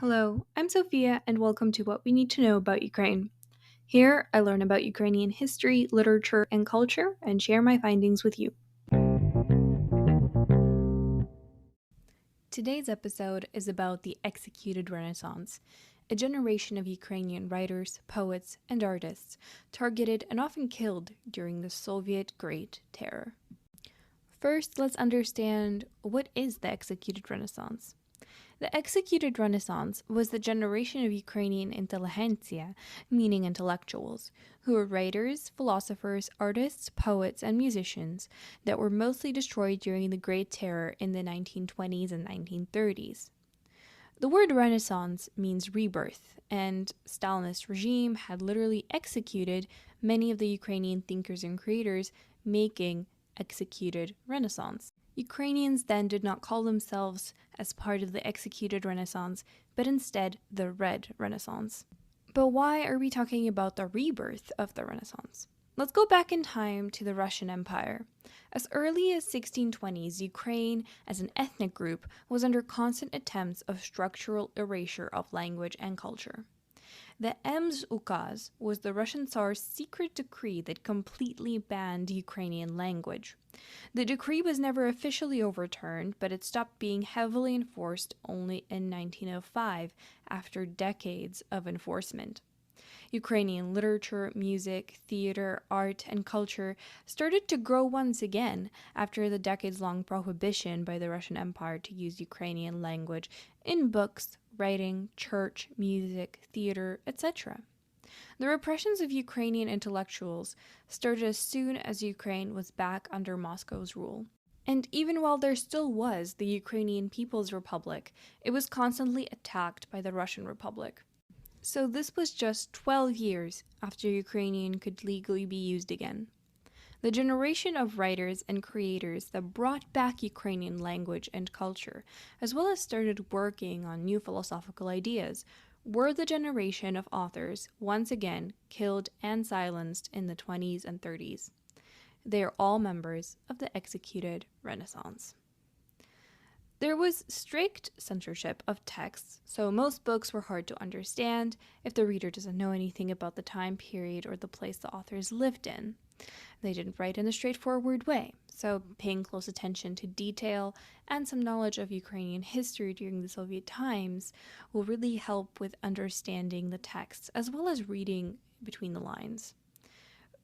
Hello, I'm Sophia, and welcome to What We Need to Know About Ukraine. Here, I learn about Ukrainian history, literature, and culture, and share my findings with you. Today's episode is about the executed Renaissance, a generation of Ukrainian writers, poets, and artists targeted and often killed during the Soviet Great Terror. First, let's understand what is the executed Renaissance. The executed Renaissance was the generation of Ukrainian intelligentsia, meaning intellectuals, who were writers, philosophers, artists, poets, and musicians that were mostly destroyed during the Great Terror in the 1920s and 1930s. The word Renaissance means rebirth, and Stalinist regime had literally executed many of the Ukrainian thinkers and creators, making executed Renaissance. Ukrainians then did not call themselves as part of the executed Renaissance, but instead the Red Renaissance. But why are we talking about the rebirth of the Renaissance? Let's go back in time to the Russian Empire. As early as 1620s, Ukraine, as an ethnic group, was under constant attempts of structural erasure of language and culture. The Ems Ukaz was the Russian Tsar's secret decree that completely banned Ukrainian language. The decree was never officially overturned, but it stopped being heavily enforced only in 1905, after decades of enforcement. Ukrainian literature, music, theater, art, and culture started to grow once again after the decades-long prohibition by the Russian Empire to use Ukrainian language in books, writing, church, music, theater, etc. The repressions of Ukrainian intellectuals started as soon as Ukraine was back under Moscow's rule. And even while there still was the Ukrainian People's Republic, it was constantly attacked by the Russian Republic. So this was just 12 years after Ukrainian could legally be used again. The generation of writers and creators that brought back Ukrainian language and culture, as well as started working on new philosophical ideas, were the generation of authors once again killed and silenced in the 20s and 30s. They are all members of the executed Renaissance. There was strict censorship of texts, so most books were hard to understand if the reader doesn't know anything about the time period or the place the authors lived in. They didn't write in a straightforward way, so paying close attention to detail and some knowledge of Ukrainian history during the Soviet times will really help with understanding the texts as well as reading between the lines.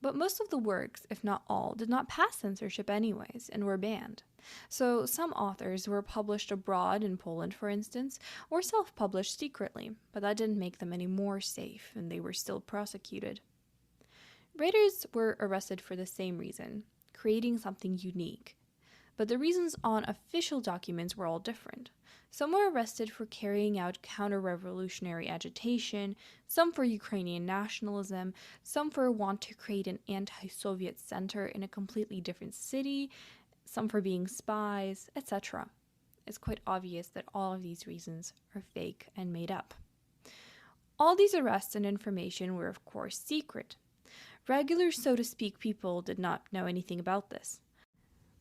But most of the works, if not all, did not pass censorship anyways and were banned. So some authors were published abroad in Poland, for instance, or self-published secretly, but that didn't make them any more safe, and they were still prosecuted. Writers were arrested for the same reason, creating something unique. But the reasons on official documents were all different. Some were arrested for carrying out counter-revolutionary agitation, some for Ukrainian nationalism, some for a want to create an anti-Soviet center in a completely different city, some for being spies, etc. It's quite obvious that all of these reasons are fake and made up. All these arrests and information were, of course, secret. Regular, so to speak, people did not know anything about this.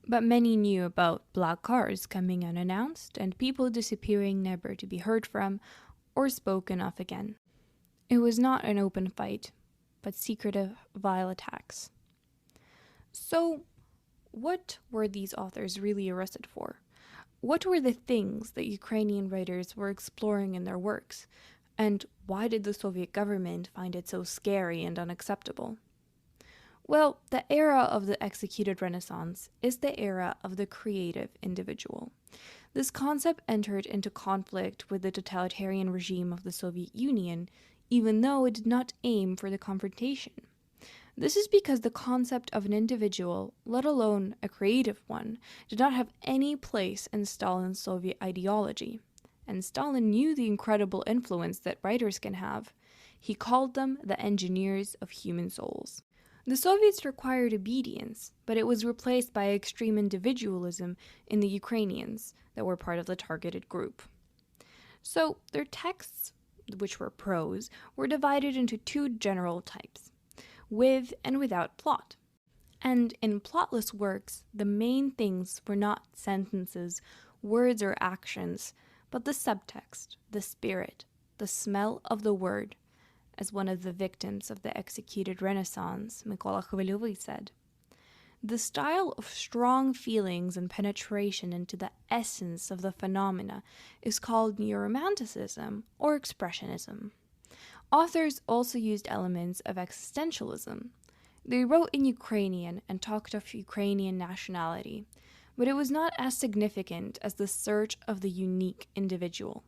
But many knew about black cars coming unannounced and people disappearing never to be heard from or spoken of again. It was not an open fight, but secretive, vile attacks. So, what were these authors really arrested for? What were the things that Ukrainian writers were exploring in their works? And why did the Soviet government find it so scary and unacceptable? Well, the era of the executed Renaissance is the era of the creative individual. This concept entered into conflict with the totalitarian regime of the Soviet Union, even though it did not aim for the confrontation. This is because the concept of an individual, let alone a creative one, did not have any place in Stalin's Soviet ideology. And Stalin knew the incredible influence that writers can have. He called them the engineers of human souls. The Soviets required obedience, but it was replaced by extreme individualism in the Ukrainians that were part of the targeted group. So their texts, which were prose, were divided into two general types, with and without plot. And in plotless works, the main things were not sentences, words, or actions, but the subtext, the spirit, the smell of the word, as one of the victims of the executed Renaissance, Mykola Khvylovyi, said. The style of strong feelings and penetration into the essence of the phenomena is called neoromanticism or expressionism. Authors also used elements of existentialism. They wrote in Ukrainian and talked of Ukrainian nationality, but it was not as significant as the search of the unique individual.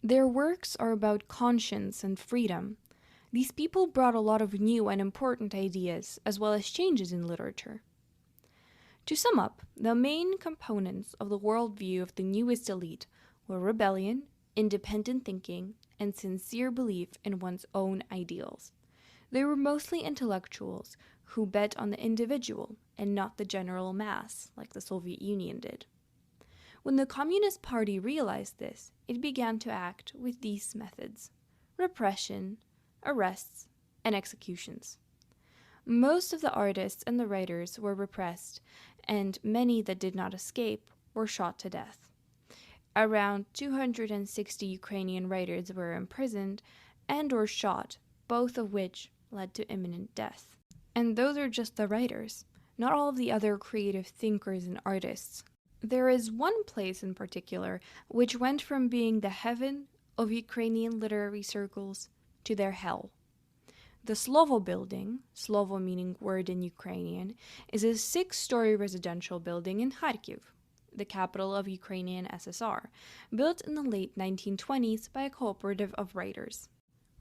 Their works are about conscience and freedom. These people brought a lot of new and important ideas, as well as changes in literature. To sum up, the main components of the worldview of the newest elite were rebellion, independent thinking, and sincere belief in one's own ideals. They were mostly intellectuals who bet on the individual and not the general mass, like the Soviet Union did. When the Communist Party realized this, it began to act with these methods: repression, arrests, and executions. Most of the artists and the writers were repressed, and many that did not escape were shot to death. Around 260 Ukrainian writers were imprisoned and or shot, both of which led to imminent death. And those are just the writers, not all of the other creative thinkers and artists. There is one place in particular which went from being the heaven of Ukrainian literary circles to their hell. The Slovo building, Slovo meaning word in Ukrainian, is a 6-story residential building in Kharkiv, the capital of Ukrainian SSR, built in the late 1920s by a cooperative of writers.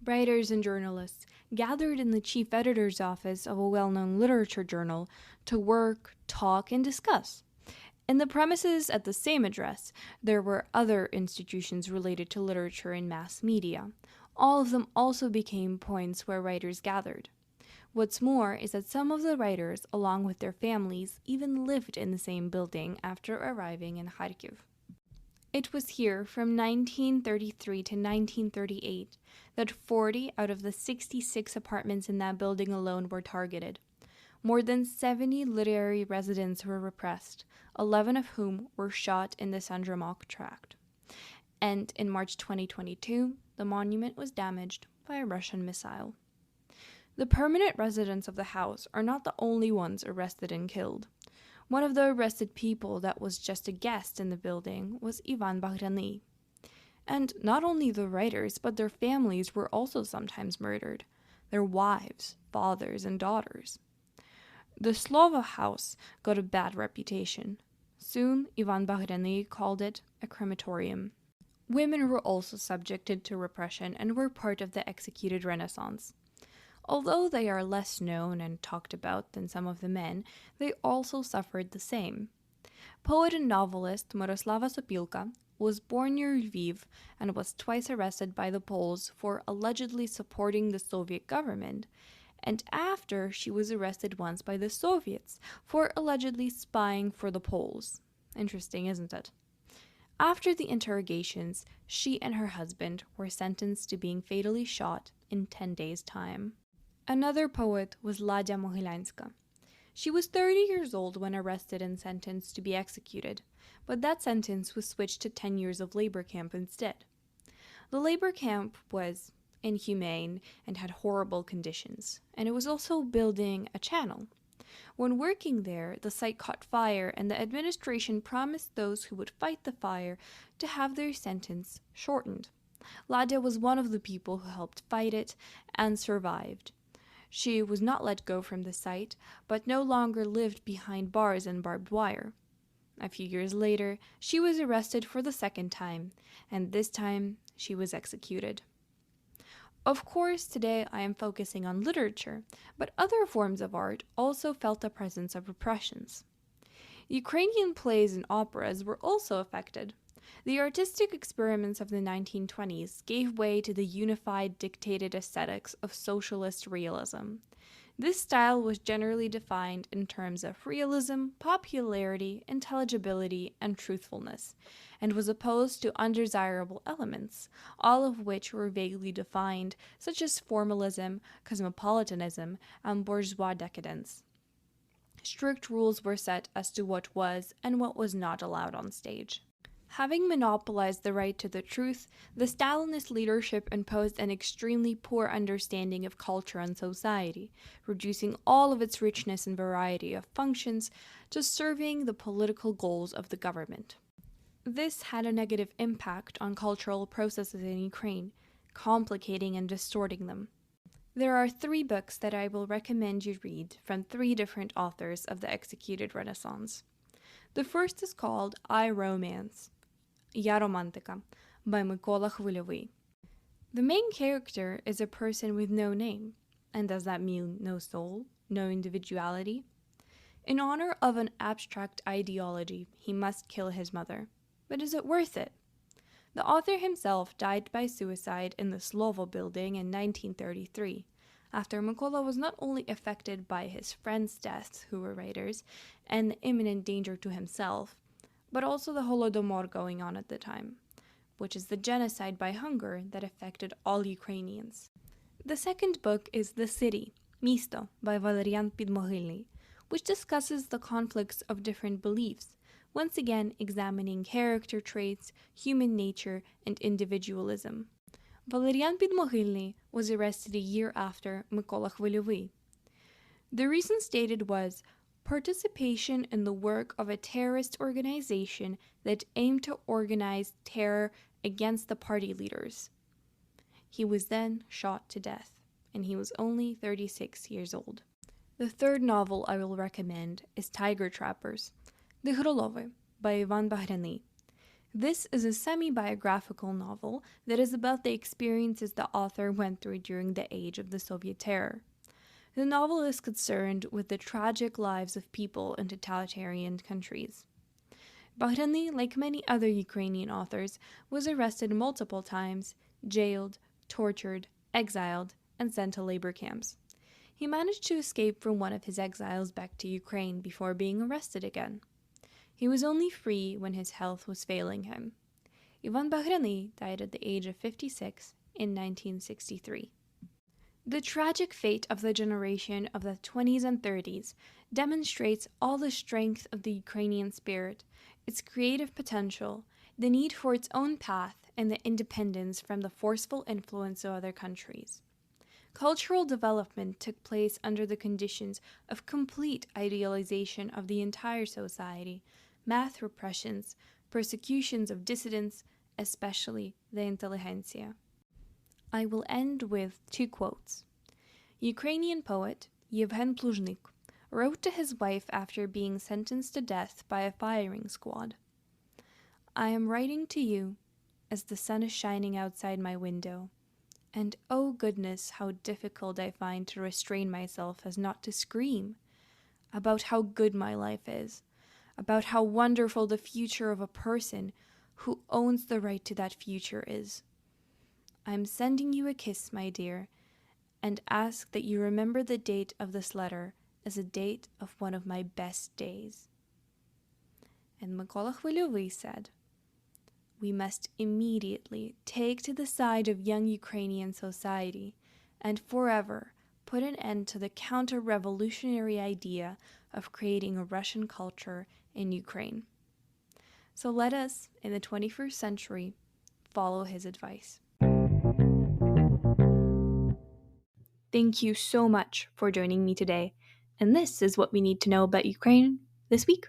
Writers and journalists gathered in the chief editor's office of a well-known literature journal to work, talk, and discuss. In the premises at the same address, there were other institutions related to literature and mass media. All of them also became points where writers gathered. What's more is that some of the writers, along with their families, even lived in the same building after arriving in Kharkiv. It was here from 1933 to 1938 that 40 out of the 66 apartments in that building alone were targeted. More than 70 literary residents were repressed, 11 of whom were shot in the Sandramok tract. And in March 2022, the monument was damaged by a Russian missile. The permanent residents of the house are not the only ones arrested and killed. One of the arrested people that was just a guest in the building was Bahrianyi. And not only the writers, but their families were also sometimes murdered, their wives, fathers, and daughters. The Slovo house got a bad reputation. Soon, Bahrianyi called it a crematorium. Women were also subjected to repression and were part of the executed Renaissance. Although they are less known and talked about than some of the men, they also suffered the same. Poet and novelist Myroslava Sopilka was born near Lviv and was twice arrested by the Poles for allegedly supporting the Soviet government, and after she was arrested once by the Soviets for allegedly spying for the Poles. Interesting, isn't it? After the interrogations, she and her husband were sentenced to being fatally shot in 10 days' time. Another poet was Ladya Mohilyanska. She was 30 years old when arrested and sentenced to be executed, but that sentence was switched to 10 years of labor camp instead. The labor camp was inhumane and had horrible conditions, and it was also building a channel. When working there, the site caught fire, and the administration promised those who would fight the fire to have their sentence shortened. Ladya was one of the people who helped fight it and survived. She was not let go from the site, but no longer lived behind bars and barbed wire. A few years later, she was arrested for the second time, and this time she was executed. Of course, today I am focusing on literature, but other forms of art also felt the presence of repressions. Ukrainian plays and operas were also affected. The artistic experiments of the 1920s gave way to the unified, dictated aesthetics of socialist realism. This style was generally defined in terms of realism, popularity, intelligibility, and truthfulness, and was opposed to undesirable elements, all of which were vaguely defined, such as formalism, cosmopolitanism, and bourgeois decadence. Strict rules were set as to what was and what was not allowed on stage. Having monopolized the right to the truth, the Stalinist leadership imposed an extremely poor understanding of culture and society, reducing all of its richness and variety of functions to serving the political goals of the government. This had a negative impact on cultural processes in Ukraine, complicating and distorting them. There are 3 books that I will recommend you read from 3 different authors of the executed Renaissance. The first is called I Romance, Я романтика, by Mykola Khvylovyi. The main character is a person with no name. And does that mean no soul, no individuality? In honor of an abstract ideology, he must kill his mother. But is it worth it? The author himself died by suicide in the Slovo building in 1933, after Mykola was not only affected by his friends' deaths, who were writers, and the imminent danger to himself, but also the Holodomor going on at the time, which is the genocide by hunger that affected all Ukrainians. The second book is The City, Misto, by Valerian Pidmohylnyi, which discusses the conflicts of different beliefs, once again examining character traits, human nature, and individualism. Valerian Pidmohylnyi was arrested a year after Mykola Khvylovyi. The reason stated was participation in the work of a terrorist organization that aimed to organize terror against the party leaders. He was then shot to death, and he was only 36 years old. The third novel I will recommend is Tiger Trappers, Khvylovyi, by Bahrianyi. This is a semi-biographical novel that is about the experiences the author went through during the age of the Soviet terror. The novel is concerned with the tragic lives of people in totalitarian countries. Bahrianyi, like many other Ukrainian authors, was arrested multiple times, jailed, tortured, exiled, and sent to labor camps. He managed to escape from one of his exiles back to Ukraine before being arrested again. He was only free when his health was failing him. Bahrianyi died at the age of 56 in 1963. The tragic fate of the generation of the 20s and 30s demonstrates all the strength of the Ukrainian spirit, its creative potential, the need for its own path, and the independence from the forceful influence of other countries. Cultural development took place under the conditions of complete idealization of the entire society, mass repressions, persecutions of dissidents, especially the intelligentsia. I will end with 2 quotes. Ukrainian poet Yevhen Pluzhnik wrote to his wife after being sentenced to death by a firing squad. I am writing to you as the sun is shining outside my window, and oh goodness, how difficult I find to restrain myself as not to scream about how good my life is, about how wonderful the future of a person who owns the right to that future is. I am sending you a kiss, my dear, and ask that you remember the date of this letter as a date of one of my best days. And Mykola Khvylovyi said, we must immediately take to the side of young Ukrainian society and forever put an end to the counter-revolutionary idea of creating a Russian culture in Ukraine. So let us, in the 21st century, follow his advice. Thank you so much for joining me today, and this is what we need to know about Ukraine this week.